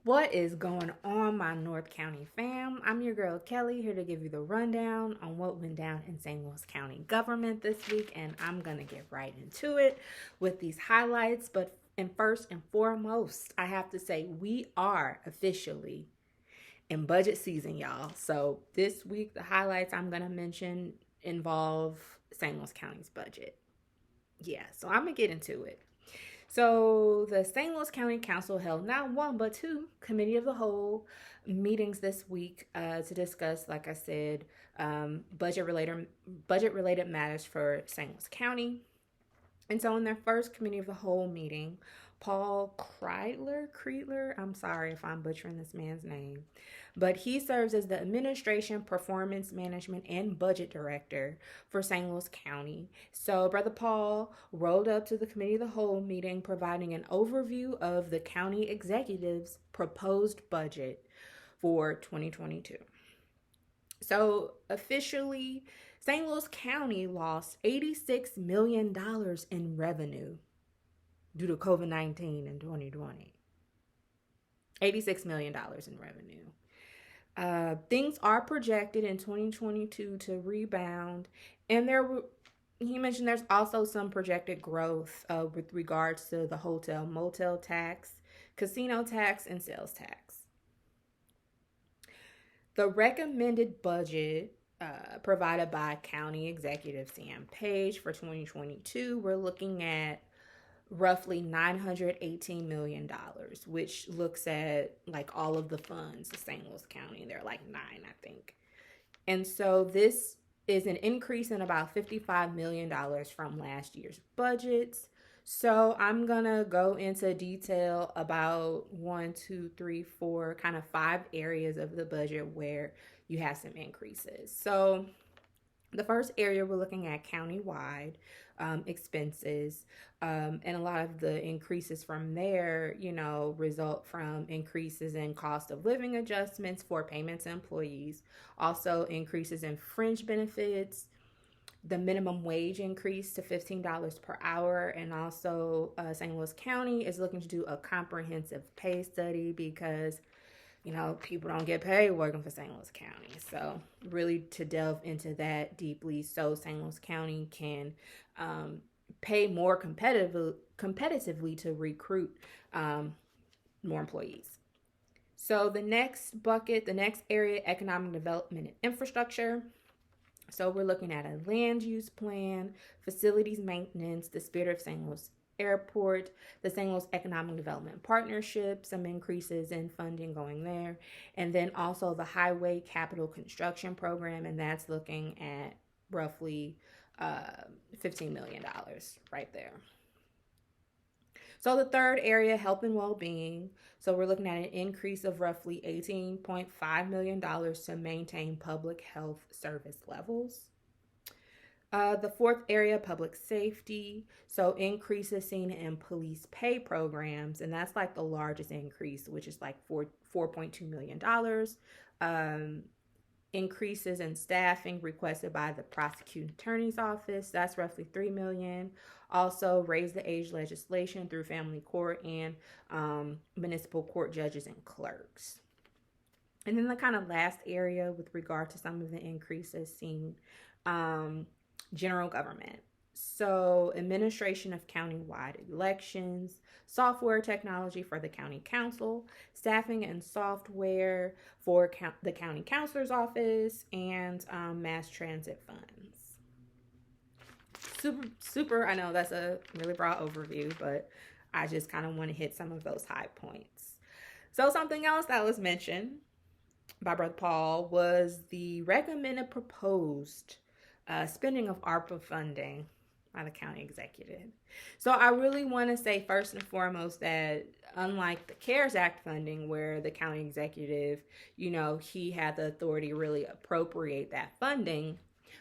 What is going on, my North County fam? I'm your girl Kelly, here to give you the rundown on what went down in St. Louis County government this week, and I'm gonna get right into it with these highlights. And first and foremost, I have to say we are officially in budget season, y'all. So this week, the highlights I'm gonna mention involve St. Louis County's budget. Yeah, so I'm gonna get into it. So the St. Louis County Council held not one but two committee of the whole meetings this week to discuss, like I said, budget related matters for St. Louis County. And so in their first committee of the whole meeting, Paul Kreitler, I'm sorry if I'm butchering this man's name, but he serves as the Administration, Performance Management, and Budget Director for St. Louis County. So Brother Paul rolled up to the committee of the whole meeting, providing an overview of the county executive's proposed budget for 2022. So officially, St. Louis County lost $86 million in revenue due to COVID-19 in 2020. $86 million in revenue. Things are projected in 2022 to rebound, and he mentioned there's also some projected growth with regards to the hotel motel tax, casino tax, and sales tax. The recommended budget provided by County Executive Sam Page for 2022, we're looking at roughly $918 million, which looks at like all of the funds of St. Louis County. They're like nine, I think. And so this is an increase in about $55 million from last year's budgets. So I'm going to go into detail about one, two, three, four, kind of five areas of the budget where you have some increases. So the first area we're looking at countywide expenses, and a lot of the increases from there, result from increases in cost of living adjustments for payments to employees, also increases in fringe benefits, the minimum wage increase to $15 per hour, and also St. Louis County is looking to do a comprehensive pay study because people don't get paid working for St. Louis County. So really to delve into that deeply so St. Louis County can pay more competitively to recruit more employees. So the next bucket, the next area, economic development and infrastructure. So we're looking at a land use plan, facilities maintenance, the Spirit of St. Louis Airport, the St. Louis Economic Development Partnership, some increases in funding going there, and then also the Highway Capital Construction Program, and that's looking at roughly $15 million right there. So the third area, health and well-being. So we're looking at an increase of roughly $18.5 million to maintain public health service levels. The fourth area, public safety. So increases seen in police pay programs, and that's like the largest increase, which is like $4.2 million. Increases in staffing requested by the prosecuting attorney's office, that's roughly $3 million. Also raise the age legislation through family court and municipal court judges and clerks. And then the kind of last area with regard to some of the increases seen, general government. So administration of countywide elections, software technology for the county council, staffing and software for the county councilor's office, and mass transit funds. Super, I know that's a really broad overview, but I just kind of want to hit some of those high points. So something else that was mentioned by Brother Paul was the recommended proposed spending of ARPA funding by the county executive. So I really want to say first and foremost that unlike the CARES Act funding where the county executive, he had the authority to really appropriate that funding,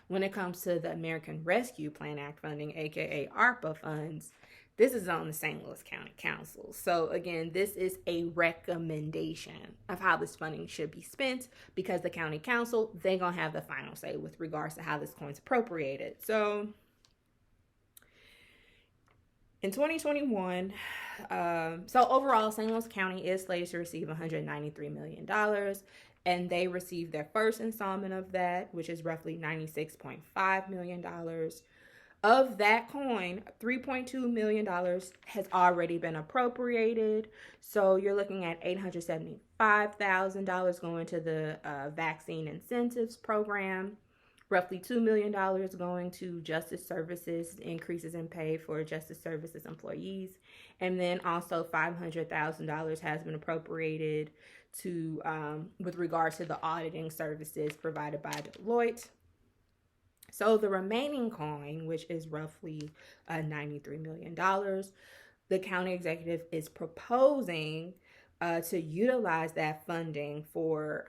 when it comes to the American Rescue Plan Act funding, aka ARPA funds, this is on the St. Louis County Council. So again, this is a recommendation of how this funding should be spent because the county council, they're going to have the final say with regards to how this coin's appropriated. So In 2021, so overall, St. Louis County is slated to receive $193 million, and they received their first installment of that, which is roughly $96.5 million. Of that coin, $3.2 million has already been appropriated. So you're looking at $875,000 going to the vaccine incentives program, roughly $2 million going to justice services, increases in pay for justice services employees. And then also $500,000 has been appropriated to with regard to the auditing services provided by Deloitte. So the remaining coin, which is roughly $93 million, the county executive is proposing to utilize that funding for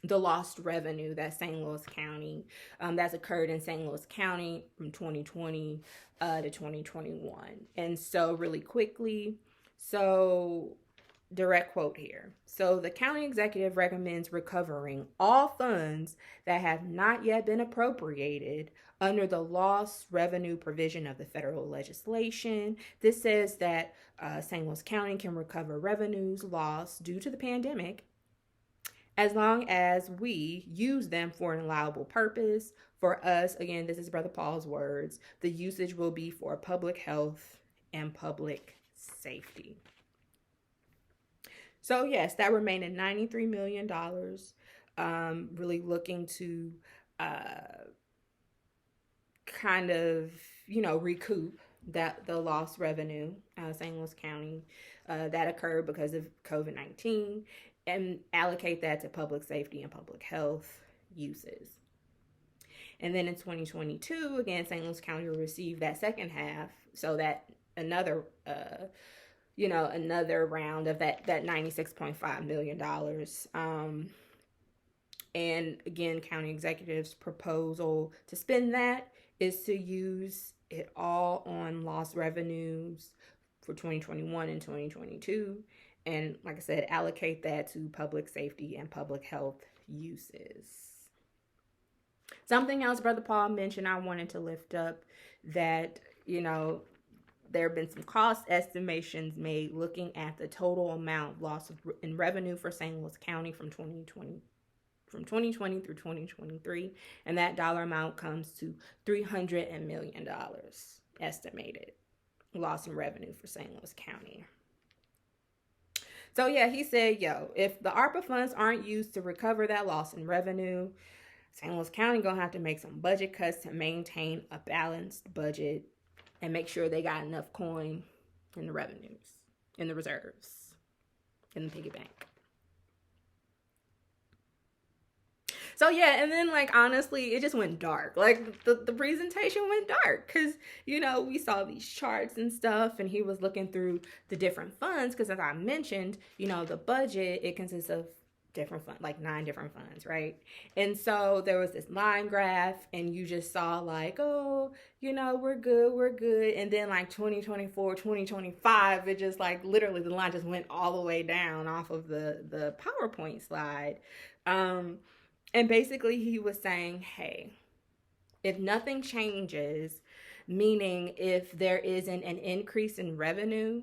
the lost revenue that St. Louis County, that's occurred in St. Louis County from 2020 to 2021. And so really quickly, direct quote here. So the county executive recommends recovering all funds that have not yet been appropriated under the lost revenue provision of the federal legislation. This says that St. Louis County can recover revenues lost due to the pandemic as long as we use them for an allowable purpose. For us, again, this is Brother Paul's words, the usage will be for public health and public safety. So yes, that remaining $93 million, really looking to kind of, recoup the lost revenue out of St. Louis County that occurred because of COVID-19 and allocate that to public safety and public health uses. And then in 2022, again, St. Louis County will receive that second half, so that another round of that $96.5 million. And again, county executive's proposal to spend that is to use it all on lost revenues for 2021 and 2022. And like I said, allocate that to public safety and public health uses. Something else Brother Paul mentioned I wanted to lift up, that, there have been some cost estimations made looking at the total amount lost in revenue for St. Louis County from 2020 through 2023, and that dollar amount comes to $300 million estimated loss in revenue for St. Louis County. So yeah, he said, if the ARPA funds aren't used to recover that loss in revenue, St. Louis County gonna have to make some budget cuts to maintain a balanced budget and make sure they got enough coin in the revenues, in the reserves, in the piggy bank. So yeah, and then honestly, it just went dark. The presentation went dark because, we saw these charts and stuff, and he was looking through the different funds because, as I mentioned, the budget, it consists of different funds, 9 different funds, right? And so there was this line graph, and you just saw we're good. And then 2024, 2025, it just literally the line just went all the way down off of the PowerPoint slide. And basically he was saying, hey, if nothing changes, meaning if there isn't an increase in revenue,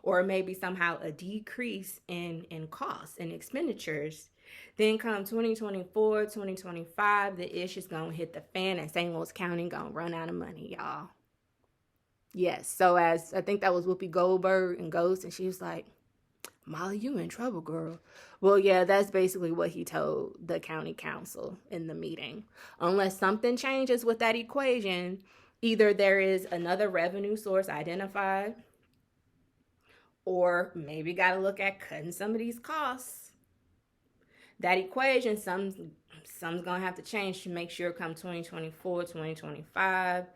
or maybe somehow a decrease in costs and expenditures, then come 2024, 2025, the ish is going to hit the fan and St. Louis County going to run out of money, y'all. Yes, so as I think that was Whoopi Goldberg and Ghost, and she was like, Molly, you in trouble, girl. Well, yeah, that's basically what he told the county council in the meeting. Unless something changes with that equation, either there is another revenue source identified, or maybe got to look at cutting some of these costs. That equation, some's going to have to change to make sure come 2024, 2025,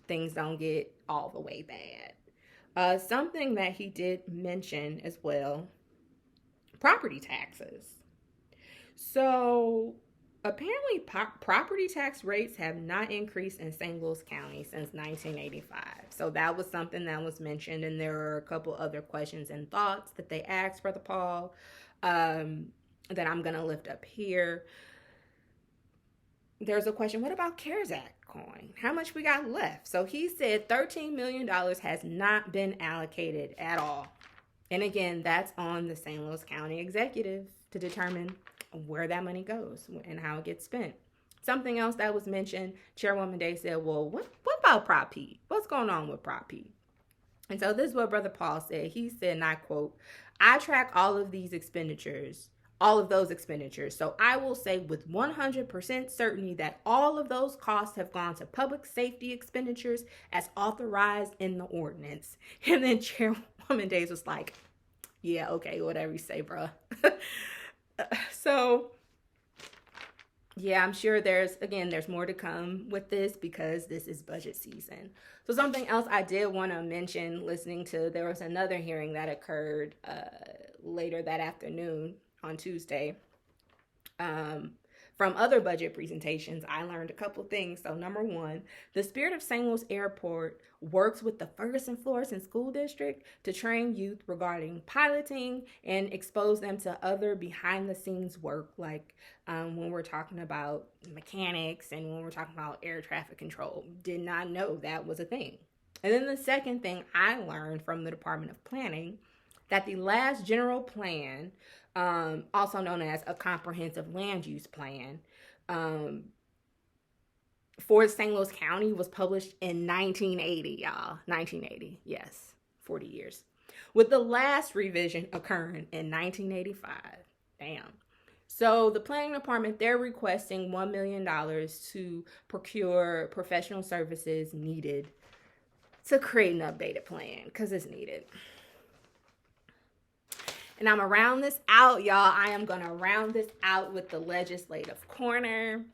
things don't get all the way bad. Something that he did mention as well, property taxes. So apparently property tax rates have not increased in St. Louis County since 1985. So that was something that was mentioned, and there are a couple other questions and thoughts that they asked Brother Paul that I'm going to lift up here. There's a question, what about CARES Act coin. How much we got left? So he said $13 million has not been allocated at all. And again, that's on the St. Louis County Executive to determine where that money goes and how it gets spent. Something else that was mentioned, Chairwoman Day said, well, what about Prop P? What's going on with Prop P? And so this is what Brother Paul said. He said, and I quote, I track all of those expenditures. So I will say with 100% certainty that all of those costs have gone to public safety expenditures as authorized in the ordinance. And then Chairwoman Days was like, yeah, okay, whatever you say, bruh. So, yeah, I'm sure there's more to come with this because this is budget season. So something else I did want to mention, there was another hearing that occurred later that afternoon on Tuesday. From other budget presentations, I learned a couple things. So number one, the Spirit of St. Louis Airport works with the Ferguson Florissant School District to train youth regarding piloting and expose them to other behind the scenes work, like when we're talking about mechanics and when we're talking about air traffic control. Did not know that was a thing. And then the second thing I learned from the Department of Planning, that the last general plan, also known as a comprehensive land use plan, for St. Louis County was published in 1980, y'all. 1980, yes, 40 years. With the last revision occurring in 1985. Damn. So the planning department, they're requesting $1 million to procure professional services needed to create an updated plan because it's needed. And I'm going to round this out, y'all. I am going to round this out with the legislative corner.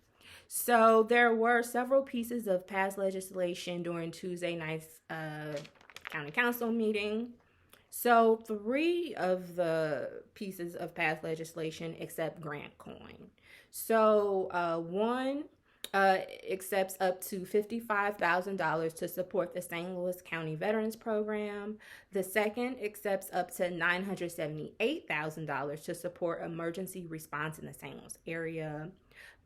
So there were several pieces of past legislation during Tuesday night's county council meeting. So 3 of the pieces of past legislation accept grant coin. So one accepts up to $55,000 to support the St. Louis County Veterans Program. The second accepts up to $978,000 to support emergency response in the St. Louis area.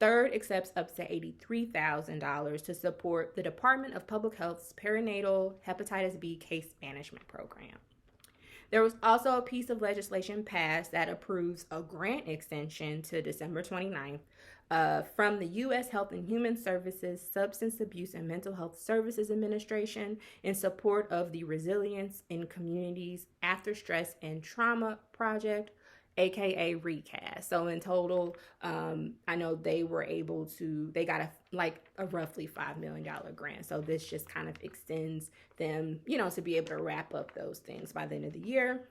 Third accepts up to $83,000 to support the Department of Public Health's perinatal hepatitis B case management program. There was also a piece of legislation passed that approves a grant extension to December 29th from the U.S. Health and Human Services Substance Abuse and Mental Health Services Administration in support of the Resilience in Communities After Stress and Trauma Project, aka RECAST. So in total, I know they got a roughly $5 million grant. So this just kind of extends them, to be able to wrap up those things by the end of the year.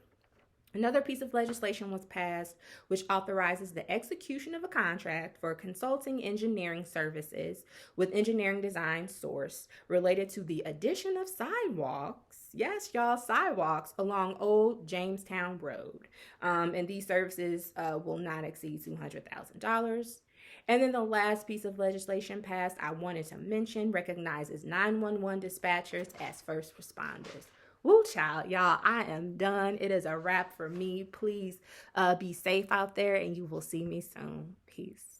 Another piece of legislation was passed, which authorizes the execution of a contract for consulting engineering services with Engineering Design Source related to the addition of sidewalks. Yes, y'all, sidewalks along Old Jamestown Road. And these services will not exceed $200,000. And then the last piece of legislation passed, I wanted to mention, recognizes 911 dispatchers as first responders. Woo, child, y'all, I am done. It is a wrap for me. Please be safe out there, and you will see me soon. Peace.